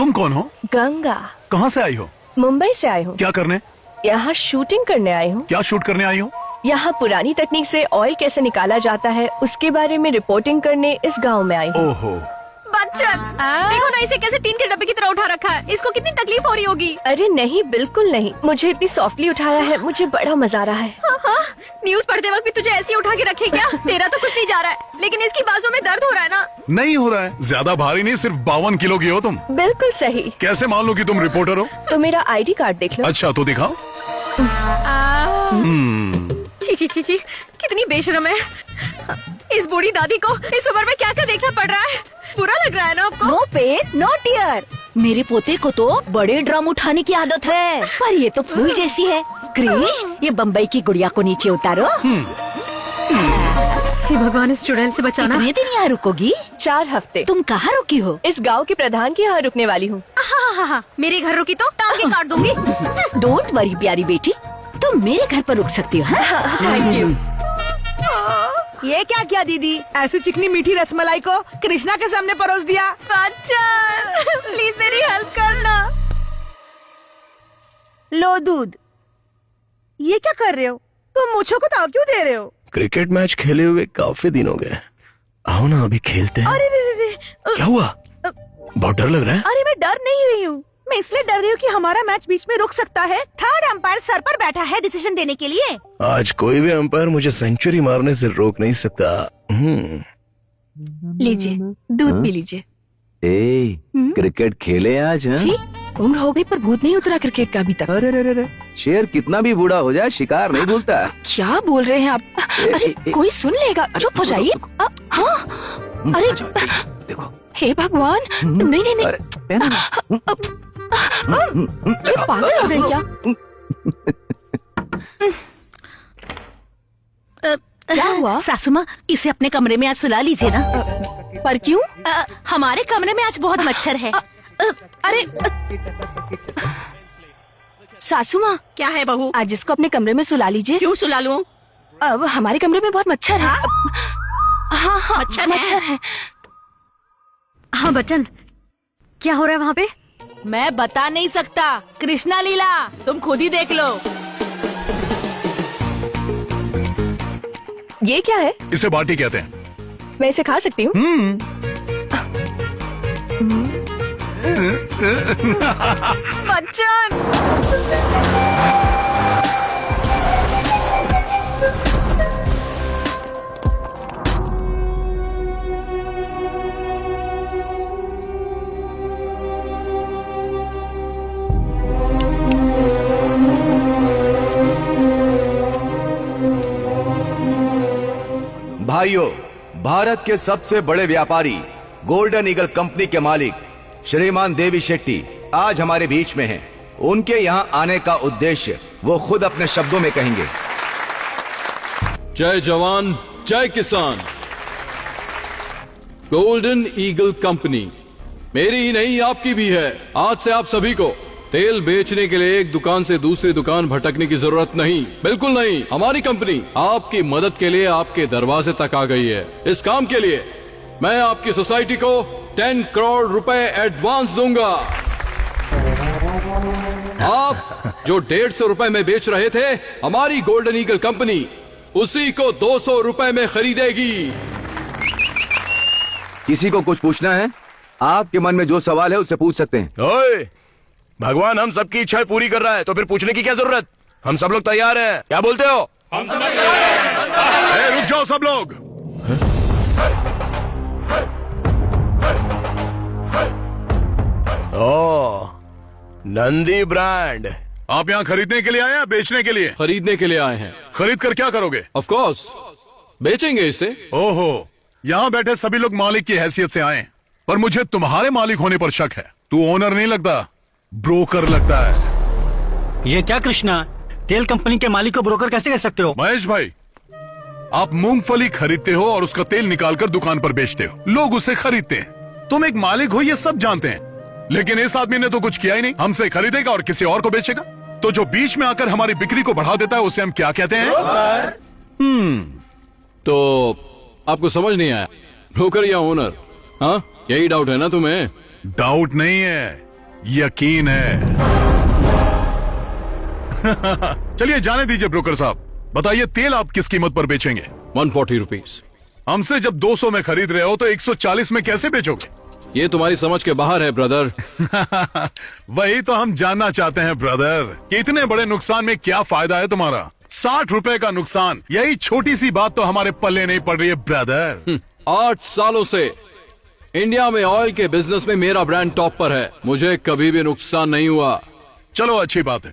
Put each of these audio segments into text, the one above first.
तुम कौन हो? गंगा। कहाँ से आई हो? मुंबई से आई हूँ। क्या करने? यहाँ शूटिंग करने आई हूँ। क्या शूट करने आई हो? यहाँ पुरानी तकनीक से ऑयल कैसे निकाला जाता है उसके बारे में रिपोर्टिंग करने इस गांव में आई हूँ। ओहो, बच्चन, देखो ना इसे कैसे टीन के डब्बे की तरह उठा रखा है। इसको कितनी तकलीफ हो रही होगी। अरे नहीं, बिल्कुल नहीं, मुझे इतनी सॉफ्टली उठाया है, मुझे बड़ा मजा आ रहा है। हाँ, न्यूज पढ़ते वक्त भी तुझे ऐसे ही उठा के रखे क्या? तेरा तो कुछ नहीं जा रहा है, लेकिन इसकी बाजू में दर्द हो रहा है ना। नहीं हो रहा है। ज्यादा भारी नहीं, सिर्फ 52 किलो की हो तुम। बिल्कुल सही। कैसे मान लो कि तुम रिपोर्टर हो? तो मेरा आईडी कार्ड देख लो। अच्छा तो दिखाओ। ची ची ची ची, कितनी बेशरम है। इस बूढ़ी दादी को इस उम्र में क्या क्या देखना पड़ रहा है। बुरा लग रहा है ना आपको? No pain no tear. मेरे पोते को तो बड़े ड्रम उठाने की आदत है, पर ये तो फूल जैसी है। क्रिश, ये बम्बई की गुड़िया को नीचे उतारो। हे भगवान, इस चुड़ैल से बचाना। कितने दिन यहाँ रुकोगी? 4 हफ्ते। तुम कहाँ रुकी हो? इस गांव के प्रधान के यहाँ रुकने वाली हूँ। हाँ, मेरे घर रुकी तो टांगे काट दूंगी। डोंट वरी प्यारी बेटी, तुम मेरे घर पर रुक सकती हो। हाँ? Thank you. ये क्या किया दीदी? ऐसी चिकनी मीठी रसमलाई को कृष्णा के सामने परोस दिया। बच्चन, प्लीज मेरी हेल्प करना। लो दूध। ये क्या कर रहे हो? तुम मुझको को ताव क्यों दे रहे हो? क्रिकेट मैच खेले हुए काफी दिन हो गए। आओ ना अभी खेलते हैं। अरे रे रे रे, क्या हुआ? बहुत डर लग रहा है। अरे मैं डर नहीं रही हूँ, मैं इसलिए डर रही हूँ कि हमारा मैच बीच में रुक सकता है। थर्ड अंपायर सर पर बैठा है डिसीजन देने के लिए। आज कोई भी अंपायर मुझे सेंचुरी मारने से रोक नहीं सकता। लीजिए, दूध पी लीजिए। क्रिकेट खेले आज? हैं? जी, उम्र हो गई पर भूत नहीं उतरा क्रिकेट का अभी तक। अरे शेर कितना भी बूढ़ा हो जाए शिकार नहीं भूलता। क्या बोल रहे हैं आप? अरे कोई सुन लेगा, चुप हो जाइए। हाँ, अरे देखो, हे भगवान, नहीं नहीं नहीं, ये पागल हो गए क्या? क्या हुआ? सासू माँ, इसे अपने कमरे में आज सुला लीजिए ना। पर क्यों? हमारे कमरे में आज बहुत मच्छर है। अरे सासू माँ, क्या है बहू? आज इसको अपने कमरे में सुला लीजिए। क्यों सुला लूं? अब हमारे कमरे में बहुत मच्छर है। हाँ हाँ, मच्छर है। हाँ बच्चन, क्या हो रहा है वहाँ पे? मैं बता नहीं सकता। कृष्णा लीला, तुम खुद ही देख लो। ये क्या है? इसे बाटी कहते हैं। मैं इसे खा सकती हूँ? बच्चन, भाइयों, भारत के सबसे बड़े व्यापारी गोल्डन ईगल कंपनी के मालिक श्रीमान देवी शेट्टी आज हमारे बीच में हैं। उनके यहाँ आने का उद्देश्य वो खुद अपने शब्दों में कहेंगे। जय जवान, जय किसान। गोल्डन ईगल कंपनी मेरी ही नहीं आपकी भी है। आज से आप सभी को तेल बेचने के लिए एक दुकान से दूसरी दुकान भटकने की जरूरत नहीं, बिल्कुल नहीं। हमारी कंपनी आपकी मदद के लिए आपके दरवाजे तक आ गई है। इस काम के लिए मैं आपकी सोसाइटी को 10 करोड़ रुपए एडवांस दूंगा। आप जो 150 रुपए में बेच रहे थे, हमारी गोल्डन ईगल कंपनी उसी को 200 रुपए में खरीदेगी। किसी को कुछ पूछना है? आपके मन में जो सवाल है उससे पूछ सकते हैं। ओए, भगवान हम सबकी इच्छाएं पूरी कर रहा है तो फिर पूछने की क्या जरूरत? हम सब लोग तैयार हैं। क्या बोलते हो? हम सब तैयार हैं। रुक जाओ सब लोग। ओ, नंदी ब्रांड। आप यहाँ खरीदने के लिए आए या बेचने के लिए? खरीदने के लिए आए हैं। खरीद कर क्या करोगे? ऑफ कोर्स बेचेंगे इसे। ओहो, यहाँ बैठे सभी लोग मालिक की हैसियत से आए, पर मुझे तुम्हारे मालिक होने पर शक है। तू ओनर नहीं लगता, ब्रोकर लगता है। ये क्या कृष्णा, तेल कंपनी के मालिक को ब्रोकर कैसे कह सकते हो? महेश भाई, आप मूंगफली खरीदते हो और उसका तेल निकालकर दुकान पर बेचते हो, लोग उसे खरीदते हैं। तुम एक मालिक हो ये सब जानते हैं, लेकिन इस आदमी ने तो कुछ किया ही नहीं। हमसे खरीदेगा और किसी और को बेचेगा। तो जो बीच में आकर हमारी बिक्री को बढ़ा देता है उसे हम क्या कहते हैं? तो आपको समझ नहीं आया, ब्रोकर या ओनर? हाँ, यही डाउट है ना तुम्हें? डाउट नहीं है, यकीन है। चलिए जाने दीजिए ब्रोकर साहब, बताइए तेल आप किस कीमत पर बेचेंगे? 140 रुपीज। हमसे जब 200 में खरीद रहे हो तो 140 में कैसे बेचोगे? ये तुम्हारी समझ के बाहर है ब्रदर। वही तो हम जानना चाहते हैं ब्रदर, कि इतने बड़े नुकसान में क्या फायदा है तुम्हारा? 60 रुपए का नुकसान, यही छोटी सी बात तो हमारे पल्ले नहीं पड़ रही है ब्रदर। 8 सालों से इंडिया में ऑयल के बिजनेस में मेरा ब्रांड टॉप पर है, मुझे कभी भी नुकसान नहीं हुआ। चलो अच्छी बात है,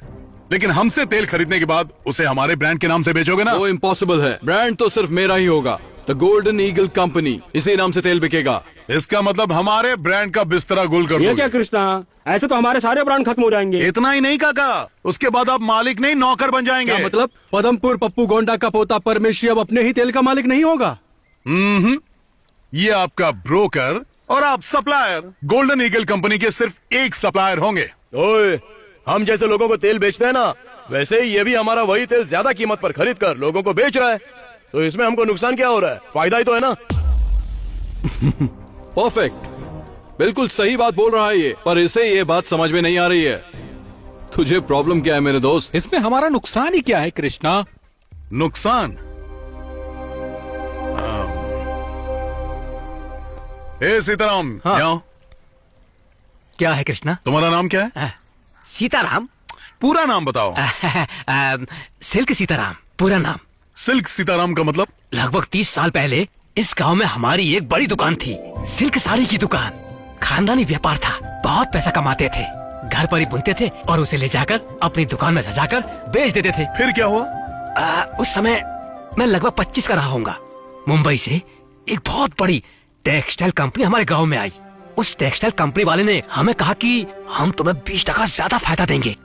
लेकिन हमसे तेल खरीदने के बाद उसे हमारे ब्रांड के नाम से बेचोगे ना? वो इम्पॉसिबल है, ब्रांड तो सिर्फ मेरा ही होगा, द गोल्डन ईगल कंपनी, इसी नाम से तेल बिकेगा। इसका मतलब हमारे ब्रांड का बिस्तरा गुल कर ये दोगे। क्या कृष्णा, ऐसे तो हमारे सारे ब्रांड खत्म हो जाएंगे। इतना ही नहीं काका, उसके बाद आप मालिक नहीं नौकर बन जाएंगे। क्या मतलब? पदमपुर पप्पू गोंडा का पोता परमेशी अब अपने ही तेल का मालिक नहीं होगा? ये आपका ब्रोकर और आप सप्लायर। गोल्डन ईगल कंपनी के सिर्फ एक सप्लायर होंगे। ओए, हम जैसे लोगों को तेल बेचते हैं ना, वैसे ही ये भी हमारा वही तेल ज्यादा कीमत पर खरीद कर लोगों को बेच रहा है, तो इसमें हमको नुकसान क्या हो रहा है? फायदा ही तो है ना। परफेक्ट, बिल्कुल सही बात बोल रहा है ये, पर इसे ये बात समझ में नहीं आ रही है। तुझे प्रॉब्लम क्या है मेरे दोस्त? इसमें हमारा नुकसान ही क्या है कृष्णा? नुकसान? ए सीताराम, हाँ। यहाँ। क्या है कृष्णा? तुम्हारा नाम क्या है? सीताराम। पूरा नाम बताओ। सिल्क सीताराम पूरा नाम। सिल्क सीताराम का मतलब? लगभग 30 साल पहले इस गांव में हमारी एक बड़ी दुकान थी, सिल्क साड़ी की दुकान। खानदानी व्यापार था, बहुत पैसा कमाते थे, घर पर ही बुनते थे और उसे ले जाकर अपनी दुकान में सजाकर बेच देते थे। फिर क्या हुआ? उस समय मैं लगभग 25 का रहा होऊंगा। मुंबई से एक बहुत बड़ी टेक्सटाइल कंपनी हमारे गांव में आई। उस टेक्सटाइल कंपनी वाले ने हमें कहा कि हम तुम्हें 20% ज्यादा फायदा देंगे।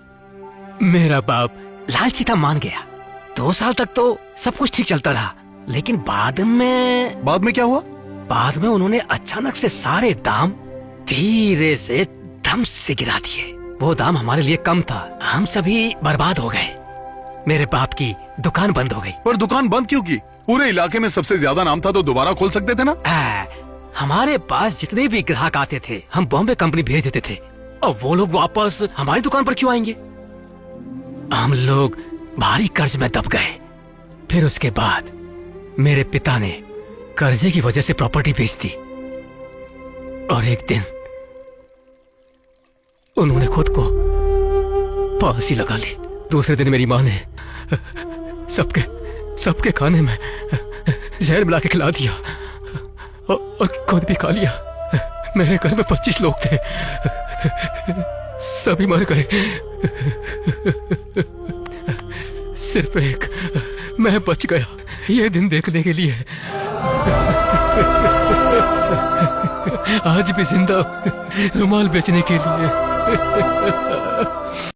मेरा बाप लालची था, मान गया। 2 साल तक तो सब कुछ ठीक चलता रहा, लेकिन बाद में क्या हुआ? बाद में उन्होंने अचानक से सारे दाम धीरे से धम से गिरा दिए। वो दाम हमारे लिए कम था, हम सभी बर्बाद हो गए। मेरे बाप की दुकान बंद हो गई। पर दुकान बंद क्यों की? पूरे इलाके में सबसे ज्यादा नाम था तो दोबारा खोल सकते थे ना? हमारे पास जितने भी ग्राहक आते थे हम बॉम्बे कंपनी भेज देते थे, और वो लोग वापस हमारी दुकान पर क्यों आएंगे? हम लोग भारी कर्ज में दब गए। फिर उसके बाद मेरे पिता ने कर्जे की वजह से प्रॉपर्टी बेच दी, और एक दिन उन्होंने खुद को फांसी लगा ली। दूसरे दिन मेरी माँ ने सबके खाने में जहर मिला के खिला दिया, और खुद भी खा लिया। मेरे घर में 25 लोग थे, सभी मर गए, सिर्फ एक मैं बच गया ये दिन देखने के लिए। आज भी जिंदा रुमाल बेचने के लिए।